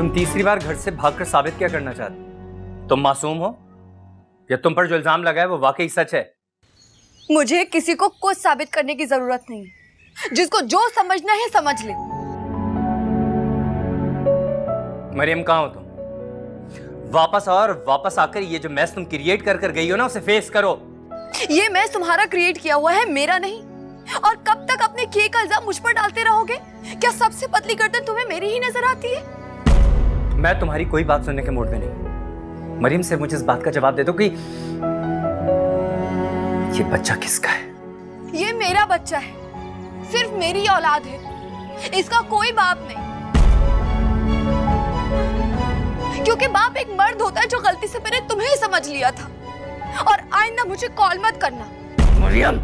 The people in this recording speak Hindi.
तुम तीसरी बार घर से भागकर साबित क्या करना चाहते? तुम मासूम हो या तुम पर जो इल्जाम लगा है वो वाकई सच है? मुझे किसी को कुछ साबित करने की जरूरत नहीं है। जिसको जो समझना है समझ ले। मरियम, कहाँ हो तुम? वापस आओ और वापस आकर ये जो मैस तुम क्रिएट कर कर गई हो ना, उसे फेस करो। ये मैस तुम्हारा क्रिएट किया हुआ है, मेरा नहीं। और कब तक अपने किए का इल्जाम मुझ पर डालते रहोगे? क्या सबसे पतली गर्दन तुम्हें मेरी ही नजर आती है? मैं तुम्हारी कोई बात सुनने के मूड में नहीं। मरियम, से मुझे इस बात का जवाब दे दो कि ये बच्चा किसका है? ये मेरा बच्चा है, सिर्फ मेरी औलाद है, इसका कोई बाप नहीं। क्योंकि बाप एक मर्द होता है जो गलती से मैंने तुम्हें ही समझ लिया था। और आइंदा मुझे कॉल मत करना। मरियम,